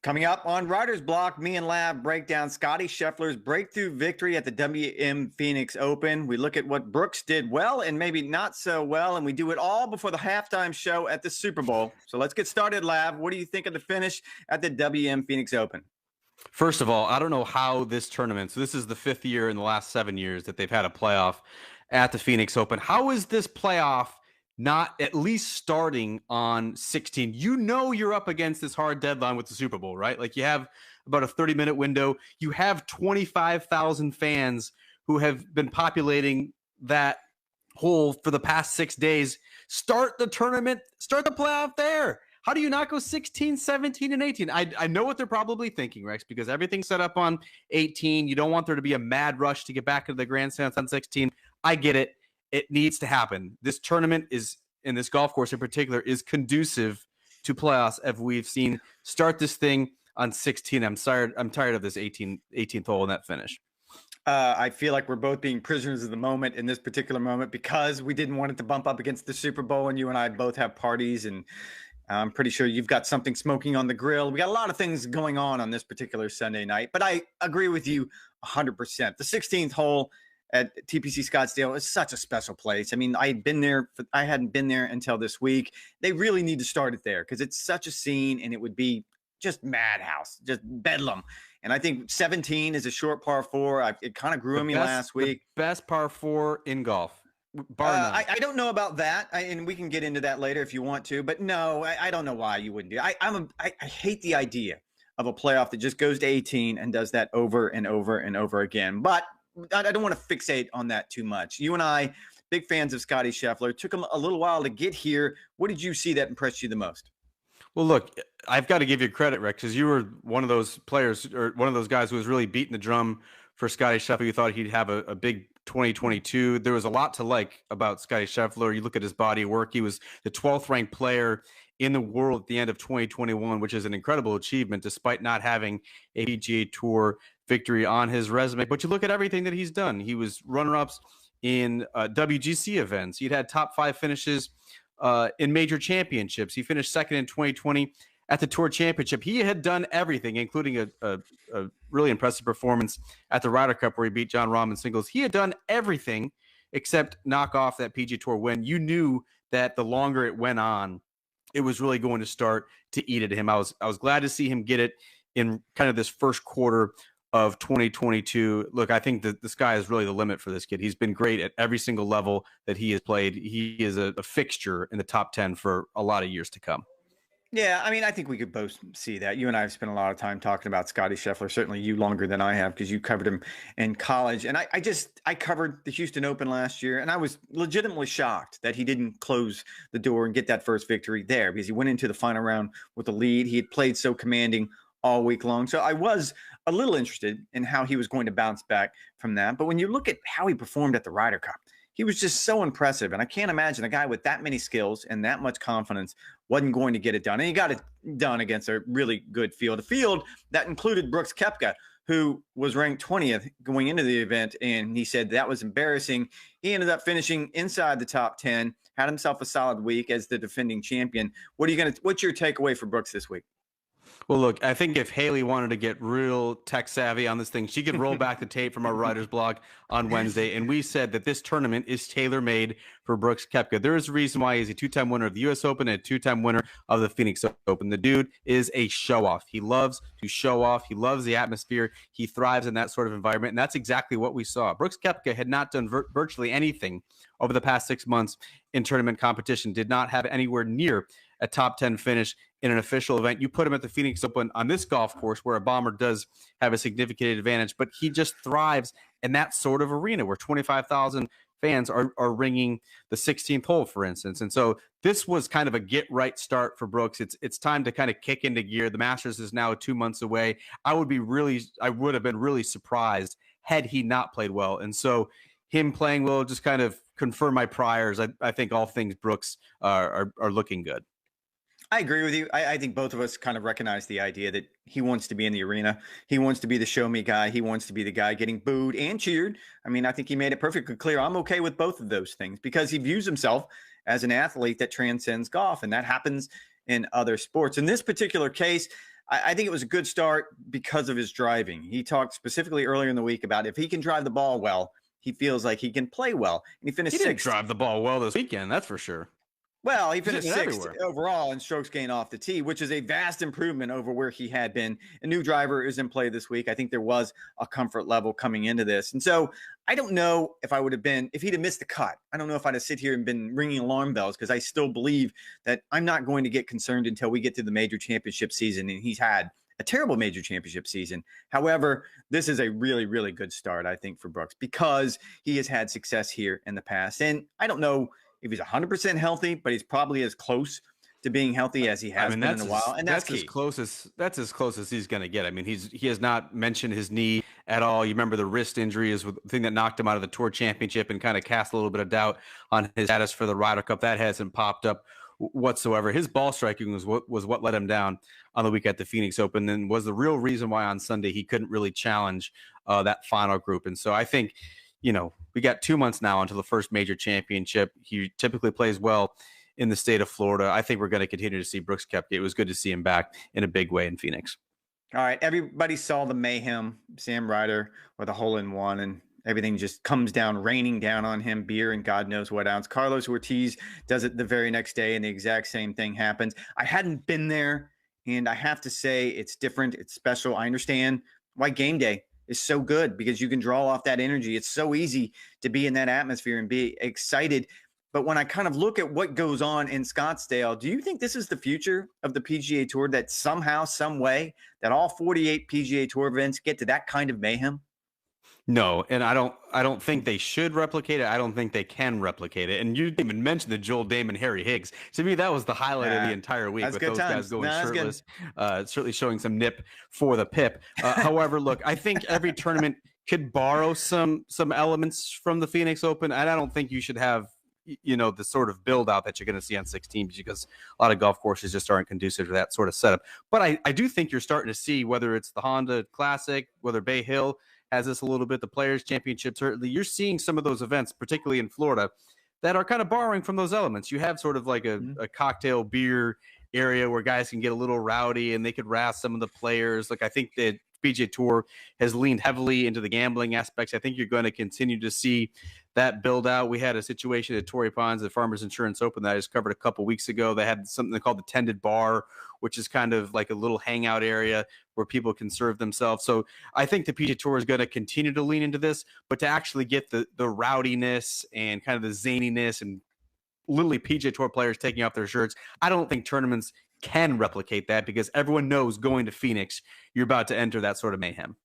Coming up on Writer's Block, me and Lab break down Scottie Scheffler's breakthrough victory at the WM Phoenix Open. We look at what Brooks did well and maybe not so well, and we do it all before the halftime show at the Super Bowl. So let's get started, Lab. What do you think of the finish at the WM Phoenix Open? First of all, I don't know how this tournament, so this is the fifth year in the last 7 years that they've had a playoff at the Phoenix Open. How is this playoff not at least starting on 16? You know you're up against this hard deadline with the Super Bowl, right? Like you have about a 30-minute window. You have 25,000 fans who have been populating that hole for the past 6 days. Start the tournament, start the playoff there. How do you not go 16, 17, and 18? I know what they're probably thinking, Rex, because everything's set up on 18. You don't want there to be a mad rush to get back into the grandstands on 16. I get it. It needs to happen. This tournament is, in this golf course in particular, is conducive to playoffs as we've seen. Start this thing on 16. I'm tired of this 18th hole in that finish. I feel like we're both being prisoners of the moment in this particular moment because we didn't want it to bump up against the Super Bowl, and you and I both have parties, and I'm pretty sure you've got something smoking on the grill. We got a lot of things going on this particular Sunday night, but I agree with you 100%. The 16th hole at TPC Scottsdale is such a special place. I mean, I hadn't been there until this week. They really need to start it there because it's such a scene, and it would be just madhouse, just bedlam. And I think 17 is a short par four. It kind of grew on me last week. The best par four in golf. I don't know about that, and we can get into that later if you want to. But no, I don't know why you wouldn't do it. I hate the idea of a playoff that just goes to 18 and does that over and over and over again. But I don't want to fixate on that too much. You and I, big fans of Scottie Scheffler. It took him a little while to get here. What did you see that impressed you the most? Well, look, I've got to give you credit, Rex, because you were one of those players or one of those guys who was really beating the drum for Scottie Scheffler. You thought he'd have a big 2022. There was a lot to like about Scottie Scheffler. You look at his body of work. He was the 12th ranked player in the world at the end of 2021, which is an incredible achievement despite not having a PGA Tour victory on his resume. But you look at everything that he's done. He was runner-ups in WGC events. He'd had top 5 finishes in major championships. He finished second in 2020 at the Tour Championship. He had done everything, including a really impressive performance at the Ryder Cup where he beat Jon Rahm in singles. He had done everything except knock off that PGA Tour win. You knew that the longer it went on, it was really going to start to eat at him. I was glad to see him get it in kind of this first quarter of 2022. Look, I think that the sky is really the limit for this kid. He's been great at every single level that he has played. He is a fixture in the top 10 for a lot of years to come. Yeah, I mean, I think we could both see that. You and I have spent a lot of time talking about Scottie Scheffler, certainly you longer than I have because you covered him in college. And I covered the Houston Open last year, and I was legitimately shocked that he didn't close the door and get that first victory there because he went into the final round with a lead. He had played so commanding all week long. So I was a little interested in how he was going to bounce back from that. But when you look at how he performed at the Ryder Cup, he was just so impressive. And I can't imagine a guy with that many skills and that much confidence wasn't going to get it done. And he got it done against a really good field. A field that included Brooks Koepka, who was ranked 20th going into the event. And he said that was embarrassing. He ended up finishing inside the top 10, had himself a solid week as the defending champion. What's your takeaway for Brooks this week? Well, look, I think if Haley wanted to get real tech savvy on this thing, she could roll back the tape from our writer's blog on Wednesday. And we said that this tournament is tailor-made for Brooks Koepka. There is a reason why he's a 2-time winner of the U.S. Open and a 2-time winner of the Phoenix Open. The dude is a show-off. He loves to show off. He loves the atmosphere. He thrives in that sort of environment. And that's exactly what we saw. Brooks Koepka had not done virtually anything over the past 6 months in tournament competition, did not have anywhere near a top 10 finish in an official event. You put him at the Phoenix Open on this golf course where a bomber does have a significant advantage, but he just thrives in that sort of arena where 25,000 fans are ringing the 16th hole, for instance. And so this was kind of a get right start for Brooks. It's time to kind of kick into gear. The Masters is now 2 months away. I would have been really surprised had he not played well. And so him playing well just kind of confirmed my priors. I think all things Brooks are looking good. I agree with you. I think both of us kind of recognize the idea that he wants to be in the arena. He wants to be the show me guy. He wants to be the guy getting booed and cheered. I mean, I think he made it perfectly clear. I'm okay with both of those things because he views himself as an athlete that transcends golf, and that happens in other sports. In this particular case, I think it was a good start because of his driving. He talked specifically earlier in the week about if he can drive the ball well, he feels like he can play well. And he finished He didn't sixth. drive the ball well this weekend, that's for sure. Well, he finished sixth everywhere overall in strokes gained off the tee, which is a vast improvement over where he had been. A new driver is in play this week. I think there was a comfort level coming into this. And so I don't know if if he'd have missed the cut. I don't know if I'd have sit here and been ringing alarm bells, because I still believe that I'm not going to get concerned until we get to the major championship season. And he's had a terrible major championship season. However, this is a really, really good start, I think, for Brooks, because he has had success here in the past. And I don't know if he's 100% healthy, but he's probably as close to being healthy as he has been in a while. And that's as close as he's going to get. I mean, he has not mentioned his knee at all. You remember the wrist injury is the thing that knocked him out of the Tour Championship and kind of cast a little bit of doubt on his status for the Ryder Cup. That hasn't popped up whatsoever. His ball striking was what let him down on the week at the Phoenix Open, and was the real reason why on Sunday he couldn't really challenge that final group. And so I think, we got 2 months now until the first major championship. He typically plays well in the state of Florida. I think we're going to continue to see Brooks Koepka. It was good to see him back in a big way in Phoenix. All right. Everybody saw the mayhem, Sam Ryder with a hole-in-one, and everything just comes down, raining down on him, beer and God knows what else. Carlos Ortiz does it the very next day, and the exact same thing happens. I hadn't been there, and I have to say it's different. It's special. I understand why game day is so good, because you can draw off that energy. It's so easy to be in that atmosphere and be excited. But when I kind of look at what goes on in Scottsdale, do you think this is the future of the PGA Tour, that somehow, some way, that all 48 PGA Tour events get to that kind of mayhem? No, and I don't think they should replicate it. I don't think they can replicate it. And you didn't even mention the Joel Dahmen, Harry Higgs. To me, that was the highlight of the entire week, with those guys going shirtless, certainly showing some nip for the pip. However, look, I think every tournament could borrow some elements from the Phoenix Open, and I don't think you should have the sort of build out that you're going to see on 16, because a lot of golf courses just aren't conducive to that sort of setup. But I do think you're starting to see, whether it's the Honda Classic, whether Bay Hill has this a little bit, the Players Championship, certainly you're seeing some of those events, particularly in Florida, that are kind of borrowing from those elements. You have sort of like a cocktail beer area where guys can get a little rowdy and they could razz some of the players. Like, I think that PGA Tour has leaned heavily into the gambling aspects. I think you're going to continue to see that build out. We had a situation at Torrey Pines, the Farmers Insurance Open, that I just covered a couple weeks ago. They had something called the Tended Bar, which is kind of like a little hangout area where people can serve themselves. So I think the PGA Tour is going to continue to lean into this, but to actually get the rowdiness and kind of the zaniness and literally PGA Tour players taking off their shirts, I don't think tournaments can replicate that, because everyone knows going to Phoenix, you're about to enter that sort of mayhem.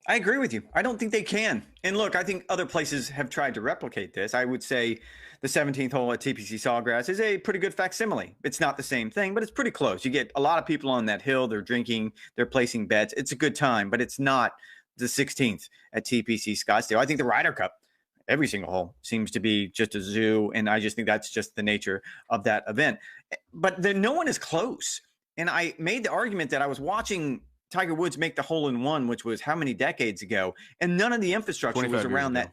I agree with you. I don't think they can. And look, I think other places have tried to replicate this. I would say the 17th hole at TPC Sawgrass is a pretty good facsimile. It's not the same thing, but it's pretty close. You get a lot of people on that hill. They're drinking, they're placing bets. It's a good time, but it's not the 16th at TPC Scottsdale. I think the Ryder Cup, every single hole seems to be just a zoo, and I just think that's just the nature of that event. But no one is close. And I made the argument that I was watching Tiger Woods make the hole-in-one, which was how many decades ago, and none of the infrastructure was around that.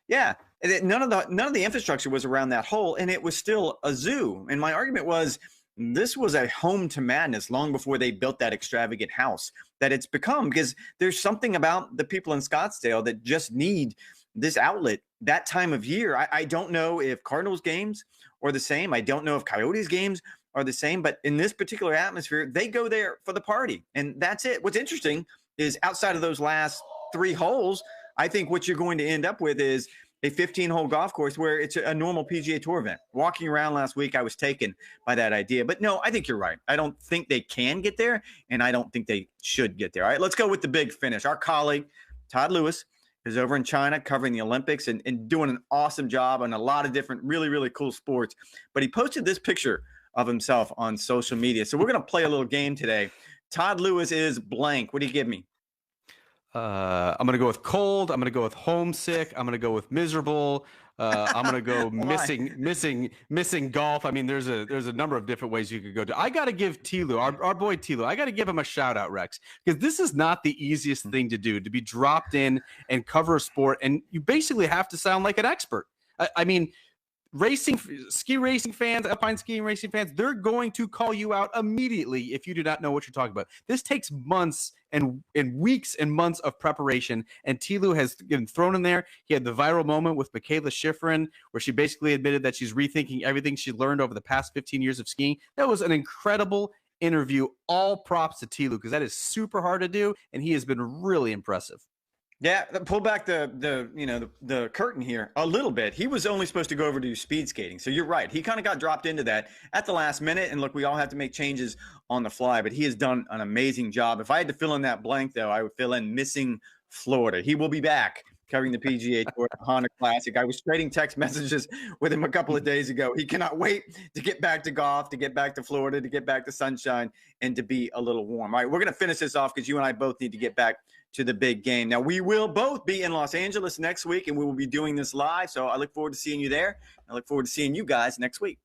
Yeah. None of the infrastructure was around that hole, and it was still a zoo. And my argument was, this was a home to madness long before they built that extravagant house that it's become, because there's something about the people in Scottsdale that just need this outlet that time of year. I don't know if Cardinals games are the same. I don't know if Coyotes games are the same, but in this particular atmosphere, they go there for the party, and that's it. What's interesting is, outside of those last 3 holes, I think what you're going to end up with is a 15-hole golf course where it's a normal PGA Tour event. Walking around last week, I was taken by that idea. But no, I think you're right. I don't think they can get there, and I don't think they should get there. All right, let's go with the big finish. Our colleague, Todd Lewis, is over in China covering the Olympics and doing an awesome job on a lot of different really, really cool sports. But he posted this picture of himself on social media. So we're going to play a little game today. Todd Lewis is blank. What do you give me? I'm going to go with cold. I'm going to go with homesick. I'm going to go with miserable. I'm going to go missing golf. I mean, there's a number of different ways you could go to. I got to give Tilo, our boy Tilo, I got to give him a shout out, Rex, because this is not the easiest thing to do, to be dropped in and cover a sport. And you basically have to sound like an expert. I mean, ski racing fans, alpine skiing racing fans, they're going to call you out immediately if you do not know what you're talking about. This takes months and weeks and months of preparation, and Tilo has been thrown in there. He had the viral moment with Michaela Schifrin, where she basically admitted that she's rethinking everything she learned over the past 15 years of skiing. That was an incredible interview. All props to Tilo, because that is super hard to do, and he has been really impressive. Yeah, pull back the curtain here a little bit. He was only supposed to go over to speed skating. So you're right. He kind of got dropped into that at the last minute. And look, we all have to make changes on the fly, but he has done an amazing job. If I had to fill in that blank, though, I would fill in missing Florida. He will be back covering the PGA Tour, the Honda Classic. I was trading text messages with him a couple of days ago. He cannot wait to get back to golf, to get back to Florida, to get back to sunshine, and to be a little warm. All right, we're going to finish this off because you and I both need to get back to the big game. Now, we will both be in Los Angeles next week, and we will be doing this live. So I look forward to seeing you there. I look forward to seeing you guys next week.